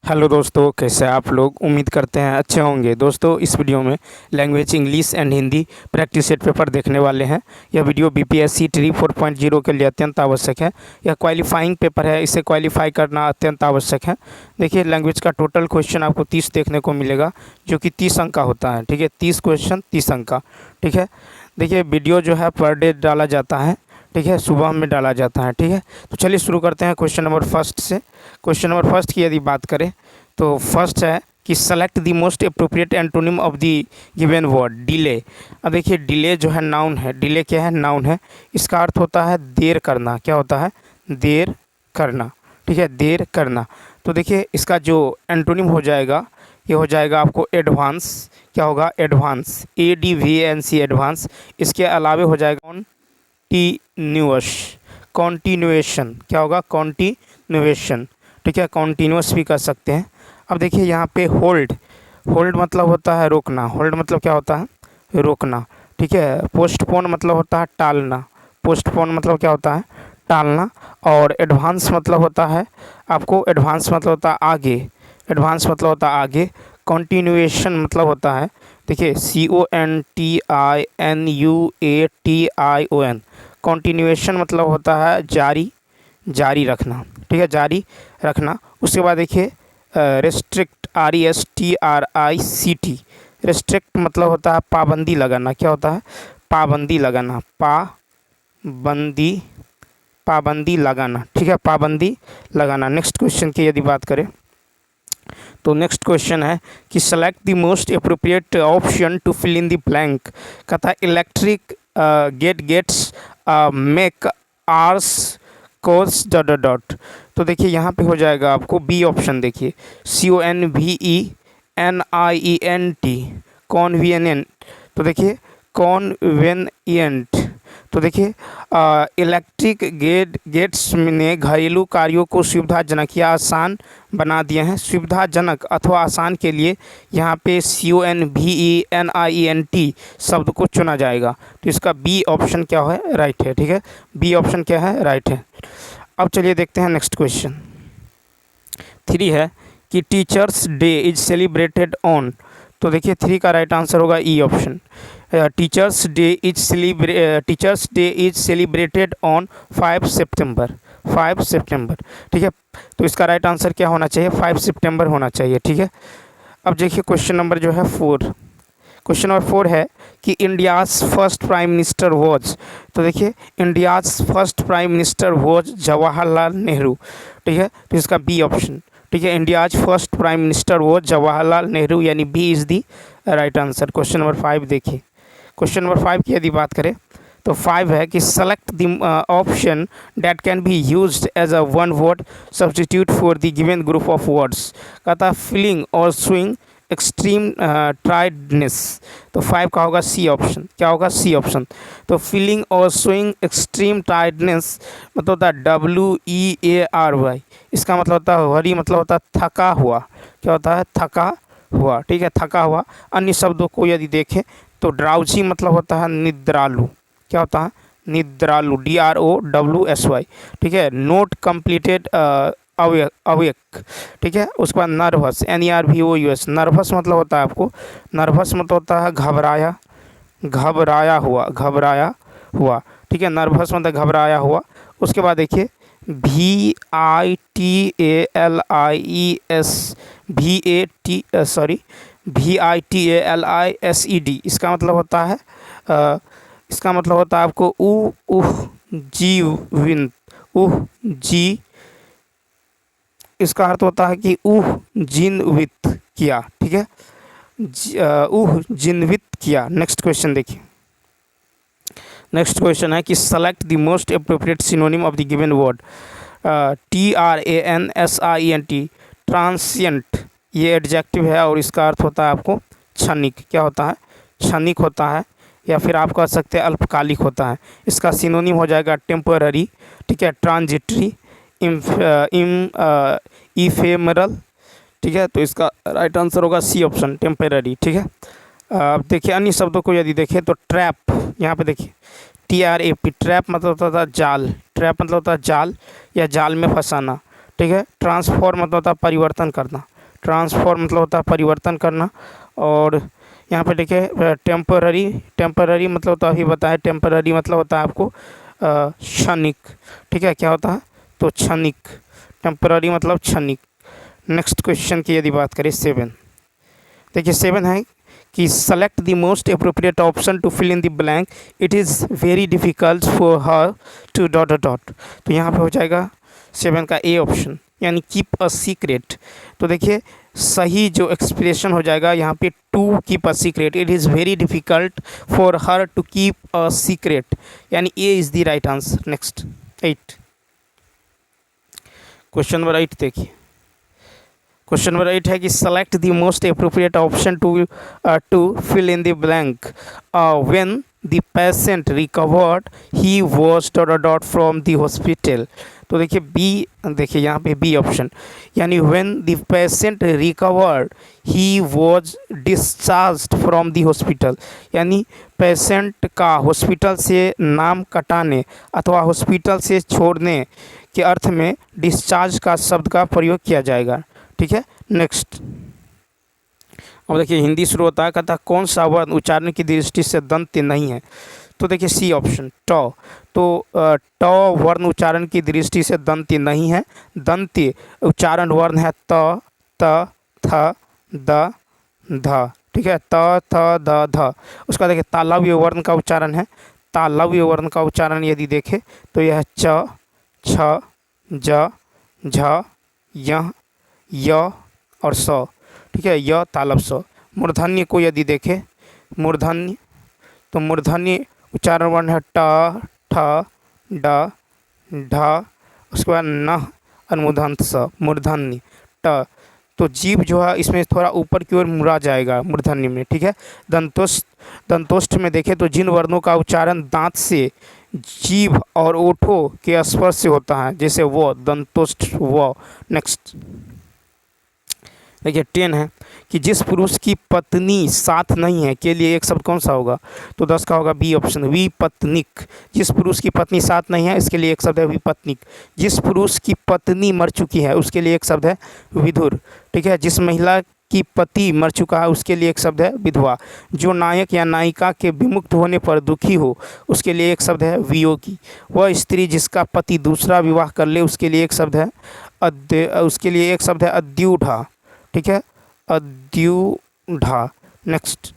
Hello दोस्तों, कैसे आप लोग? उम्मीद करते हैं अच्छे होंगे। दोस्तों, इस वीडियो में language English and Hindi practice set paper देखने वाले हैं। यह वीडियो बीपीएससी ट्री 4.0 के लिए अत्यंत आवश्यक है। यह क्वालिफाइंग पेपर है, इसे क्वालिफाई करना अत्यंत आवश्यक है। देखिए, लैंग्वेज का टोटल क्वेश्चन आपको 30 देखने को मिलेगा, जो कि 30 अंक का होता है। ठीक है, 30 क्वेश्चन 30 अंक का। ठीक है, देखिए वीडियो जो है पर डे डाला जाता है। ठीक है, सुबह में डाला जाता है। ठीक है, तो चलिए शुरू करते हैं क्वेश्चन नंबर फर्स्ट से। क्वेश्चन नंबर फर्स्ट की यदि बात करें तो फर्स्ट है कि select the most appropriate antonym of the given word delay. अब देखिए, डिले जो है नाउन है। डिले क्या है? नाउन है। इसका अर्थ होता है देर करना। क्या होता है? देर करना। ठीक है, देर करना। तो देखिए, इसका जो एंटोनिम हो जाएगा, ये हो जाएगा आपको एडवांस। क्या होगा? एडवांस। ADVANC advance. इसके अलावे हो जाएगा कॉन्टीन्यूअस। कॉन्टिन्यूएशन। क्या होगा? कॉन्टिन्यूएशन। ठीक है, कॉन्टीन्यूअस भी कर सकते हैं। अब देखिए यहाँ पे होल्ड। होल्ड मतलब होता है रोकना। होल्ड मतलब क्या होता है? रोकना। ठीक है, पोस्टपोन मतलब होता है टालना। पोस्टपोन मतलब क्या होता है? टालना। और एडवांस मतलब होता है आपको, एडवांस मतलब होता है आगे। एडवांस मतलब होता है आगे। कॉन्टिन्यूएशन मतलब होता है, देखिए CONTINUATION। कॉन्टिन्यूएशन मतलब होता है जारी, जारी रखना। ठीक है, जारी रखना। उसके बाद देखिए रेस्ट्रिक्ट, RESTRICT। रेस्ट्रिक्ट मतलब होता है पाबंदी लगाना। क्या होता है? पाबंदी लगाना। पाबंदी, पाबंदी लगाना। ठीक है, पाबंदी लगाना। नेक्स्ट क्वेश्चन की यदि बात करें तो नेक्स्ट क्वेश्चन है कि select the most appropriate option to fill in the blank. कहता है electric gates make ours course dot dot dot. तो देखिए यहाँ पे हो जाएगा आपको बी ऑप्शन। देखिए CONVENIENT, कॉन्वीनियंट। तो देखिए कॉन्वेनियंट। तो देखिए इलेक्ट्रिक गेट्स ने घरेलू कार्यों को सुविधाजनक या आसान बना दिए हैं। सुविधाजनक अथवा आसान के लिए यहाँ पे CONVENIENT शब्द को चुना जाएगा। तो इसका बी ऑप्शन क्या है? राइट है। ठीक है, बी ऑप्शन क्या है? राइट है। अब चलिए देखते हैं नेक्स्ट क्वेश्चन। 3 है कि teachers day is celebrated on. तो देखिए 3 का राइट आंसर होगा E option. Teachers day is celebrated on 5 सितंबर। 5 सितंबर। ठीक है, तो इसका राइट आंसर क्या होना चाहिए? 5 सितंबर होना चाहिए। ठीक है, अब देखिए क्वेश्चन नंबर जो है 4। क्वेश्चन नंबर 4 है कि India's first prime minister was. तो देखिए India's first prime minister was Jawaharlal Nehru. ठीक है, तो इसका बी ऑप्शन। ठीक है, India's first prime minister was Jawaharlal Nehru, यानी B is the right answer. Question number 5 देखिए। क्वेश्चन नंबर 5 की यदि बात करें तो 5 है कि select the option that can be used as a one word substitute for the given group of words. कहता है फीलिंग और स्विंग एक्सट्रीम टायर्डनेस। तो 5 का होगा सी ऑप्शन। क्या होगा? C option. तो फीलिंग और स्विंग एक्सट्रीम टायर्डनेस मतलब होता है WEARY। इसका मतलब होता है वरी, मतलब होता है थका हुआ। क्या होता है? थका हुआ। ठीक है, थका हुआ। अन्य शब्दों को यदि देखें तो ड्राउजी मतलब होता है निद्रालु। क्या होता है? निद्रालु, DROWSY। ठीक है, नोट कंप्लीटेड अवेक। ठीक है, उसके बाद नर्वस, NERVOUS। नर्वस मतलब होता है आपको, नर्वस मतलब होता है घबराया, घबराया हुआ, घबराया हुआ। ठीक है, नर्वस मतलब घबराया हुआ। उसके बाद देखिए VITALISED। इसका मतलब होता है इसका मतलब होता है आपको जीवित, जी। इसका अर्थ होता है कि जीवित किया। ठीक है, जीवित किया। नेक्स्ट क्वेश्चन देखिए। नेक्स्ट क्वेश्चन है कि select the most appropriate synonym of the given word. TRANSIENT, transient. ये एडजेक्टिव है और इसका अर्थ होता है आपको क्षणिक। क्या होता है? क्षणिक होता है, या फिर आप कह सकते हैं अल्पकालिक होता है। इसका सिनोनिम हो जाएगा टेम्पररी। ठीक है, ट्रांजिटरी, इफेमरल। ठीक है, तो इसका राइट आंसर होगा सी ऑप्शन, टेम्पररी। ठीक है, अब देखिए अन्य शब्दों को यदि देखें तो ट्रैप। यहाँ पे देखिए TRAP, ट्रैप मतलब होता था जाल। ट्रैप मतलब होता है जाल या जाल में फंसाना। ठीक है, ट्रांसफॉर्म मतलब होता है परिवर्तन करना। ट्रांसफॉर्म मतलब होता है परिवर्तन करना। और यहाँ पे देखिए टेम्पररी, टेम्पररी मतलब तो अभी बताया, टेम्पररी मतलब होता है आपको क्षणिक। ठीक है, क्या होता है तो क्षणिक, टेम्पररी मतलब क्षणिक। नेक्स्ट क्वेश्चन की यदि बात करें 7, देखिए 7 है कि select the most appropriate option to fill in the blank, it is very difficult for her to dot dot dot. तो यहाँ पे हो जाएगा 7 का ए ऑप्शन, यानी कीप अ सीक्रेट। तो देखिए सही जो एक्सप्रेशन हो जाएगा यहाँ पे to keep a secret, it is very difficult for her to keep a secret, यानी A is the right answer. Next 8, question number 8 देखिए, क्वेश्चन नंबर 8 है कि select the most appropriate option to fill in the blank when the patient recovered he was dot dot from the hospital. तो देखिए B, देखिए यहाँ पे B option, यानी when the patient recovered he was discharged from the hospital, यानी patient का hospital से नाम कटाने अथवा हॉस्पिटल से छोड़ने के अर्थ में डिस्चार्ज का शब्द का प्रयोग किया जाएगा। ठीक है, नेक्स्ट अब देखिए हिंदी शुरू होता है, कहता कौन सा वर्ण उच्चारण की दृष्टि से दंत्य नहीं है। तो देखिए सी ऑप्शन ट। तो ट वर्ण उच्चारण की दृष्टि से दंत्य नहीं है। दंत्य उच्चारण वर्ण है त, त, थ, द, ध। ठीक है, त, थ, द, ध। उसका देखिए तालव्य वर्ण का उच्चारण है। तालव्य वर्ण का उच्चारण यदि देखें तो यह च, छ, ज, झ, य, य और स। ठीक है, य तालव स। मूर्धन्य को यदि देखें, मूर्धन्य तो मूर्धन्य उच्चारण वर्ण है ट, ठ, ड, ढ, उसके बाद न अनुमूर्धन्य स, मूर्धन्य ट। तो जीभ जो है इसमें थोड़ा ऊपर की ओर मुड़ा जाएगा मूर्धन्य में। ठीक है, दंतोष्ठ में देखें तो जिन वर्णों का उच्चारण दांत से, जीभ और ओठों के स्पर्श से होता है, जैसे वो, दंतोष्ठ वो। नेक्स्ट देखिए 10 है कि जिस पुरुष की पत्नी साथ नहीं है के लिए एक शब्द कौन सा होगा। तो 10 का होगा बी ऑप्शन, विपत्निक। जिस पुरुष की पत्नी साथ नहीं है इसके लिए एक शब्द है विपत्निक। जिस पुरुष की पत्नी मर चुकी है उसके लिए एक शब्द है विधुर। ठीक है, जिस महिला की पति मर चुका है उसके लिए एक शब्द है विधवा। जो नायक या नायिका के विमुक्त होने पर दुखी हो उसके लिए एक शब्द है वियोगी। वह स्त्री जिसका पति दूसरा विवाह कर ले उसके लिए एक शब्द है अद्यूढ़ा। ठीक है, अद्यूढ़ा। नेक्स्ट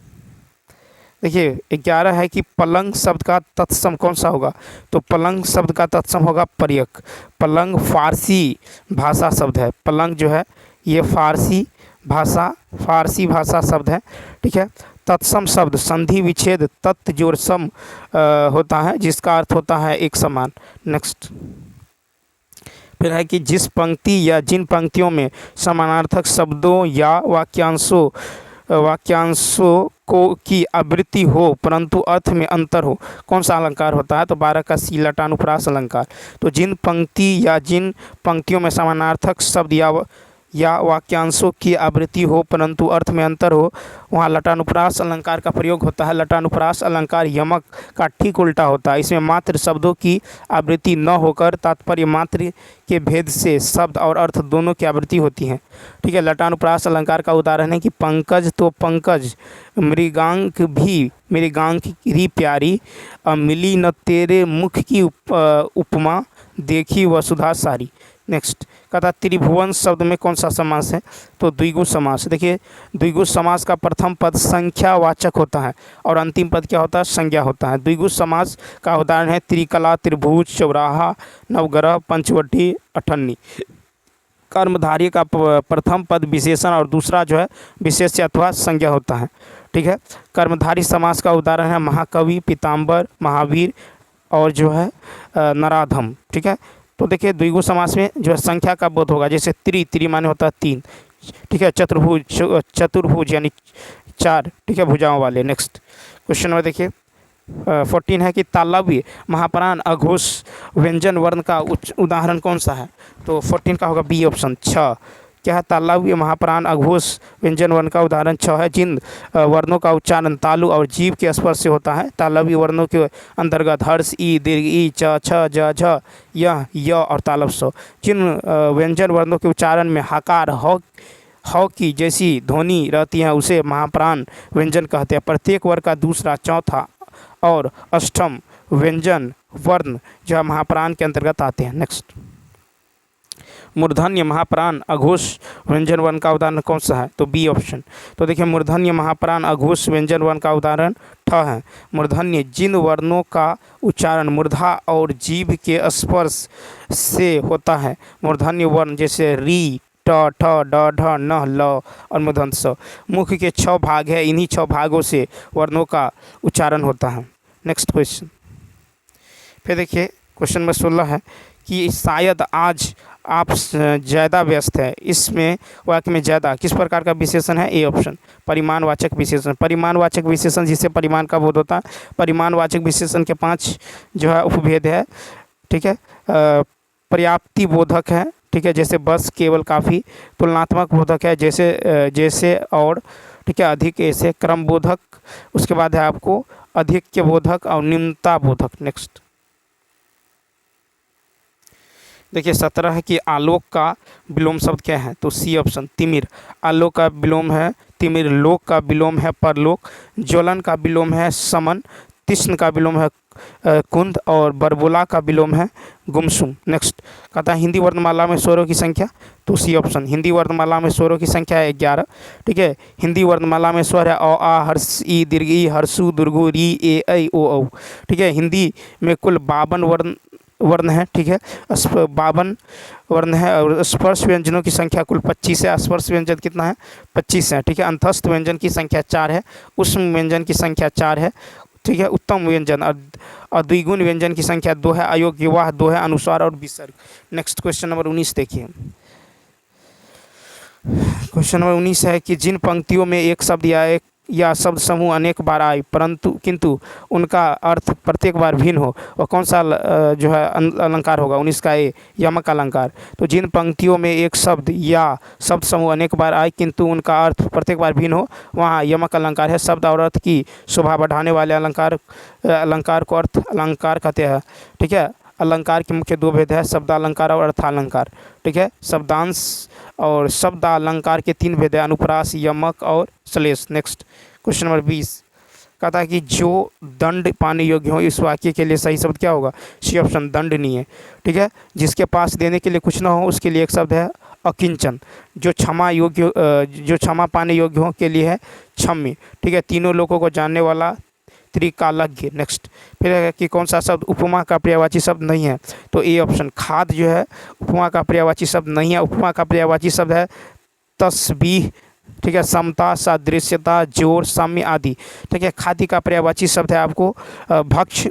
देखिए 11 है कि पलंग शब्द का तत्सम कौन सा होगा। तो पलंग शब्द का तत्सम होगा पर्यक। पलंग फारसी भाषा शब्द है। पलंग जो है ये फारसी भाषा शब्द है। ठीक है, तत्सम शब्द संधि विच्छेद तत् जोड़ सम होता है, जिसका अर्थ होता है एक समान। नेक्स्ट फिर है कि जिस पंक्ति या जिन पंक्तियों में समानार्थक शब्दों या वाक्यांशों को की आवृत्ति हो परंतु अर्थ में अंतर हो, कौन सा अलंकार होता है। तो 12 का सी लटानुप्रास अलंकार। तो जिन पंक्ति या जिन पंक्तियों में समानार्थक शब्द या वाक्यांशों की आवृत्ति हो परंतु अर्थ में अंतर हो, वहाँ लटानुप्रास अलंकार का प्रयोग होता है। लटानुप्रास अलंकार यमक का ठीक उल्टा होता है। इसमें मात्र शब्दों की आवृत्ति न होकर तात्पर्य मात्र के भेद से शब्द और अर्थ दोनों की आवृत्ति होती है। ठीक है, लटानुप्रास अलंकार का उदाहरण है कि पंकज तो पंकज, मृगांक भी प्यारी, मिली न तेरे मुख की उपमा, देखी वसुधा सारी। नेक्स्ट कहता त्रिभुवन शब्द में कौन सा समास है। तो द्विगु समास। देखिए द्विगु समास का प्रथम पद संख्यावाचक होता है और अंतिम पद क्या होता है, संज्ञा होता है। द्विगु समास का उदाहरण है त्रिकला, त्रिभुज, चौराहा, नवग्रह, पंचवटी, अठन्नी। कर्मधारय का प्रथम पद विशेषण और दूसरा जो है विशेष्य अथवा संज्ञा होता है। ठीक है, कर्मधारी समास का उदाहरण है महाकवि, पीताम्बर, महावीर और जो है नराधम। ठीक है, तो देखिए द्विगु समास में जो है संख्या का बोध होगा, जैसे त्रि माने होता है 3। ठीक है, चतुर्भुज यानी 4। ठीक है, भुजाओं वाले। नेक्स्ट क्वेश्चन नंबर देखिए 14 है कि तालव्य महाप्राण अघोष व्यंजन वर्ण का उदाहरण कौन सा है। तो 14 का होगा बी ऑप्शन, छ। क्या है, तालव्य महाप्राण अघोष व्यंजन वर्ण का उदाहरण छ है। जिन वर्णों का उच्चारण तालु और जीभ के स्पर्श से होता है। तालव्य वर्णों के अंतर्गत हर्ष, ई, दीर्घ, ई, च, छ, ज, झ, य और तालव स। जिन व्यंजन वर्णों के उच्चारण में हकार, ह हौ की जैसी ध्वनि रहती है उसे महाप्राण व्यंजन कहते हैं। प्रत्येक वर्ग का दूसरा, चौथा और अष्टम व्यंजन वर्ण जो है महाप्राण के अंतर्गत आते हैं। नेक्स्ट, मूर्धन्य महाप्राण अघोष व्यंजन वर्ण का उदाहरण कौन सा है? तो बी ऑप्शन। तो देखिए मूर्धन्य महाप्राण अघोष व्यंजन वर्ण का उदाहरण ठ है। मूर्धन्य जिन वर्णों का उच्चारण मूर्धा और जीभ के स्पर्श से होता है। मूर्धन्य वर्ण जैसे री, ट, ठ, ड, ढ, न, ल और मूर्धन्य स। मुख के 6 भाग है, इन्हीं 6 भागों से वर्णों का उच्चारण होता है। नेक्स्ट क्वेश्चन, फिर देखिए क्वेश्चन नंबर 16 है कि शायद आज आप ज़्यादा व्यस्त है। इसमें वाक्य में ज़्यादा किस प्रकार का विशेषण है? ए ऑप्शन, परिमाणवाचक विशेषण। परिमाणवाचक विशेषण जिससे परिमाण का बोध होता है। परिमाणवाचक विशेषण के 5 जो है उपभेद है, ठीक है। पर्याप्ति बोधक है, ठीक है, जैसे बस, केवल, काफ़ी। तुलनात्मक बोधक है, जैसे जैसे और, ठीक है, अधिक, ऐसे। क्रम बोधक, उसके बाद है आपको अधिक्य बोधक और निम्नता बोधक। नेक्स्ट देखिए 17 है कि आलोक का विलोम शब्द क्या है? तो सी ऑप्शन, तिमिर। आलोक का विलोम है तिमिर। लोक का विलोम है परलोक। ज्वलन का विलोम है समन। तीक्ष्ण का विलोम है कुंद और बरबोला का विलोम है गुमसुम। नेक्स्ट कहता है हिंदी वर्णमाला में स्वरों की संख्या। तो सी ऑप्शन, हिंदी वर्णमाला में स्वरों की संख्या है 11, ठीक है। हिंदी वर्णमाला में स्वर है अ, आ, हर्ष, ई, दीर्घ ई, हर्षु, दुर्गु, री, ए, ऐ, ओ, औ, ठीक है। हिंदी में कुल 52 वर्ण है, ठीक है। 52 वर्ण है और स्पर्श व्यंजनों की संख्या कुल 25 है। स्पर्श व्यंजन कितना है? 25 है, ठीक है। अंतस्थ व्यंजन की संख्या 4 है। उष्म व्यंजन की संख्या 4 है, ठीक है। उत्तम व्यंजन और द्विगुण व्यंजन की संख्या 2 है। अयोग्य वाह 2 है। अनुस्वार और विसर्ग। नेक्स्ट क्वेश्चन नंबर 19 देखिए। क्वेश्चन नंबर 19 है कि जिन पंक्तियों में एक शब्द या शब्द समूह अनेक बार आए किंतु उनका अर्थ प्रत्येक बार भिन्न हो, और कौन सा जो है अलंकार होगा? 19 का ए, यमक अलंकार। तो जिन पंक्तियों में एक शब्द या शब्द समूह अनेक बार आए किंतु उनका अर्थ प्रत्येक बार भिन्न हो, वहाँ यमक अलंकार है। शब्द और अर्थ की शोभा बढ़ाने वाले अलंकार को अर्थ अलंकार कहते हैं, ठीक है। अलंकार के मुख्य 2 भेद है, शब्दालंकार और अर्थालंकार, ठीक है। शब्दांश और शब्दालंकार के 3 भेद है, अनुप्रास, यमक और श्लेष। नेक्स्ट क्वेश्चन नंबर 20 कहता है कि जो दंड पाने योग्य हो, इस वाक्य के लिए सही शब्द क्या होगा? सी ऑप्शन, दंडनीय, ठीक है। जिसके पास देने के लिए कुछ ना हो उसके लिए एक शब्द है अकिंचन। जो क्षमा पाने योग्य हो के लिए है क्षम्य, ठीक है। तीनों लोगों को जानने वाला, त्रिकालज्ञ। नेक्स्ट फिर है कि कौन सा शब्द उपमा का पर्यायवाची शब्द नहीं है? तो ए ऑप्शन, खाद जो है उपमा का पर्यायवाची शब्द नहीं है। उपमा का पर्यायवाची शब्द है तस्बीह, ठीक है, समता, सादृश्यता, जोर, साम्य आदि, ठीक है। खादी का पर्यायवाची शब्द है आपको भक्ष,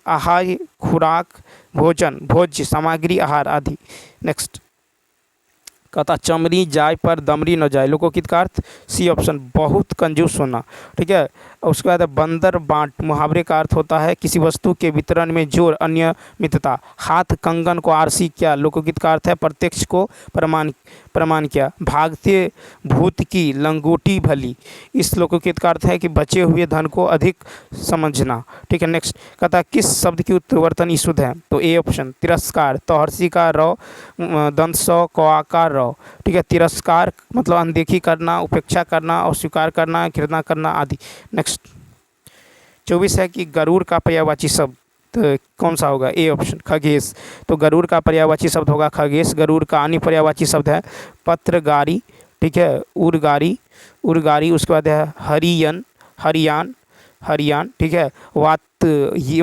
आहार, खुराक, भोजन, भोज्य सामग्री, आहार आदि। नेक्स्ट कहता चमरी जाय पर दमरी न जाए, लोकोक्ति का अर्थ? सी ऑप्शन, बहुत कंजूस होना, ठीक है। उसके बाद बंदर बांट मुहावरे का अर्थ होता है किसी वस्तु के वितरण में जोर, अनियमितता। हाथ कंगन को आरसी किया, लोकोक्ति का अर्थ है प्रत्यक्ष को प्रमाण किया। भागते भूत की लंगोटी भली, इस लोकोक्ति का अर्थ है कि बचे हुए धन को अधिक समझना, ठीक है। नेक्स्ट कहता है किस शब्द की उत्तरवर्तनी शुद्ध है? तो ए ऑप्शन, तिरस्कार। तोहर्सी का र, दंत स, कवाकार र, ठीक है। तिरस्कार मतलब अनदेखी करना, उपेक्षा करना, अस्वीकार करना, घृणा करना आदि। नेक्स्ट 24 है कि गरुड़ का पर्यायवाची शब्द तो कौन सा होगा? A option, Khagesh. तो गरुड़ का पर्यायवाची शब्द होगा खगेश। गरुड़ का अन्य पर्यायवाची शब्द है पत्रगारी, ठीक है, उर्गारी। उसके बाद है हरियान, ठीक है।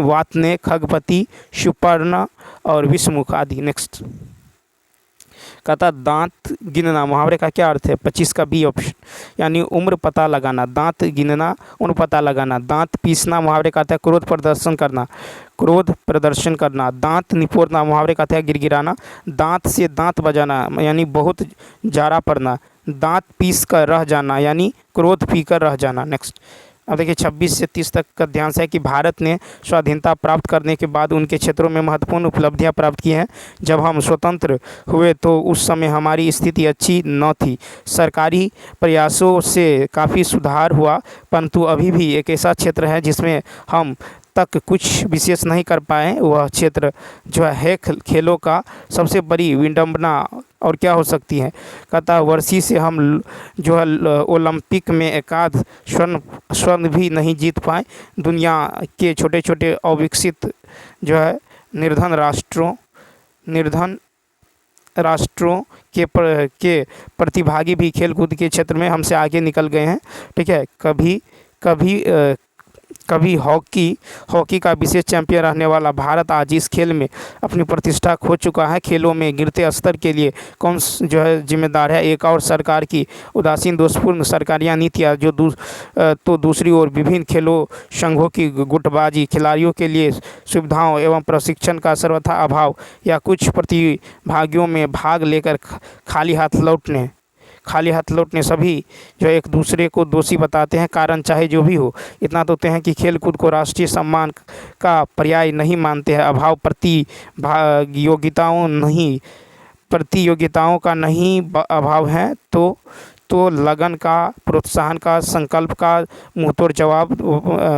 वातने, खगपति, सुपर्ण और विषमुख आदि। नेक्स्ट कहता दांत गिनना मुहावरे का क्या अर्थ है? 25 का बी ऑप्शन, यानी उम्र पता लगाना। दांत गिनना, उम्र पता लगाना। दांत पीसना मुहावरे का अर्थ है क्रोध प्रदर्शन करना। दांत निपोड़ना मुहावरे का अर्थ है गिड़गिड़ाना। दांत से दांत बजाना यानी बहुत जारा पड़ना। दांत पीस कर रह जाना यानी क्रोध पी कर रह जाना। नेक्स्ट अब देखिए 26 से 30 तक का ध्यान से है कि भारत ने स्वाधीनता प्राप्त करने के बाद उनके क्षेत्रों में महत्वपूर्ण उपलब्धियां प्राप्त की हैं। जब हम स्वतंत्र हुए तो उस समय हमारी स्थिति अच्छी न थी। सरकारी प्रयासों से काफ़ी सुधार हुआ, परंतु अभी भी एक ऐसा क्षेत्र है जिसमें हम तक कुछ विशेष नहीं कर पाए, वह क्षेत्र जो है खेलों का सबसे बड़ी विडंबना और क्या हो सकती है। कहता है वर्षी से हम जो है ओलंपिक में एकाध स्वर्ण भी नहीं जीत पाए। दुनिया के छोटे छोटे अविकसित जो है निर्धन राष्ट्रों के प्रतिभागी भी खेलकूद के क्षेत्र में हमसे आगे निकल गए हैं। ठीक है, कभी हॉकी का विशेष चैंपियन रहने वाला भारत आज इस खेल में अपनी प्रतिष्ठा खो चुका है। खेलों में गिरते स्तर के लिए कौन जो है जिम्मेदार है। एक और सरकार की उदासीन दोषपूर्ण सरकारियाँ नीतियाँ जो तो दूसरी ओर विभिन्न खेलों संघों की गुटबाजी, खिलाड़ियों के लिए सुविधाओं एवं प्रशिक्षण का सर्वथा अभाव या कुछ प्रतिभागियों में भाग लेकर खाली हाथ लौटने सभी जो एक दूसरे को दोषी बताते हैं। कारण चाहे जो भी हो, इतना तो तय है कि खेलकूद को राष्ट्रीय सम्मान का पर्याय नहीं मानते हैं। अभाव प्रतियोगिताओं का नहीं अभाव है तो लगन का, प्रोत्साहन का, संकल्प का मुंहतोड़ जवाब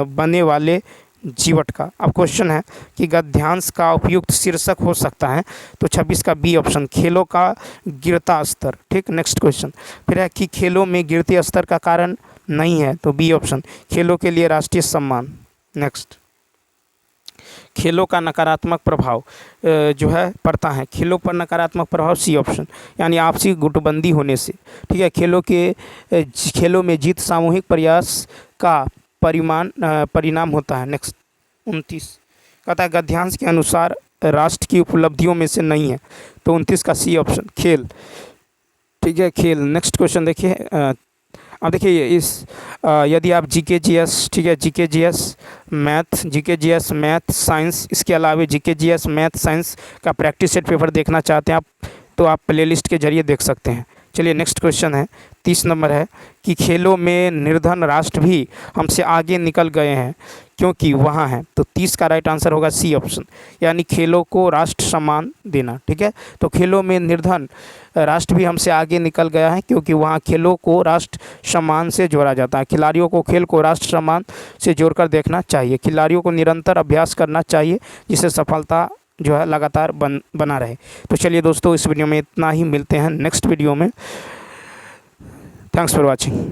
बने वाले जीवट का। अब क्वेश्चन है कि गद्यांश का उपयुक्त शीर्षक हो सकता है, तो 26 का बी ऑप्शन, खेलों का गिरता स्तर। ठीक, नेक्स्ट क्वेश्चन फिर है कि खेलों में गिरते स्तर का कारण नहीं है, तो बी ऑप्शन, खेलों के लिए राष्ट्रीय सम्मान। नेक्स्ट, खेलों का नकारात्मक प्रभाव जो है पड़ता है, खेलों पर नकारात्मक प्रभाव, सी ऑप्शन, यानी आपसी गुटबंदी होने से। ठीक है, खेलों में जीत सामूहिक प्रयास का परिणाम होता है। नेक्स्ट 29 कहता है गद्यांश के अनुसार राष्ट्र की उपलब्धियों में से नहीं है, तो 29 का सी ऑप्शन, खेल। ठीक है, खेल। नेक्स्ट क्वेश्चन देखिए, अब देखिए यदि आप जीके जीएस, ठीक है, जीके जीएस मैथ साइंस, इसके अलावा जीके जीएस मैथ साइंस का प्रैक्टिस सेट पेपर देखना चाहते हैं आप, तो आप प्लेलिस्ट के जरिए देख सकते हैं। चलिए नेक्स्ट क्वेश्चन है 30 नंबर है कि खेलों में निर्धन राष्ट्र भी हमसे आगे निकल गए हैं क्योंकि वहाँ हैं, तो 30 का राइट आंसर होगा सी ऑप्शन, यानी खेलों को राष्ट्र सम्मान देना। ठीक है, तो खेलों में निर्धन राष्ट्र भी हमसे आगे निकल गया है क्योंकि वहाँ खेलों को राष्ट्र सम्मान से जोड़ा जाता है। खिलाड़ियों को खेल को राष्ट्र सम्मान से जोड़कर देखना चाहिए। खिलाड़ियों को निरंतर अभ्यास करना चाहिए जिससे सफलता जो है लगातार बना रहे। तो चलिए दोस्तों, इस वीडियो में इतना ही, मिलते हैं नेक्स्ट वीडियो में। Thanks for watching.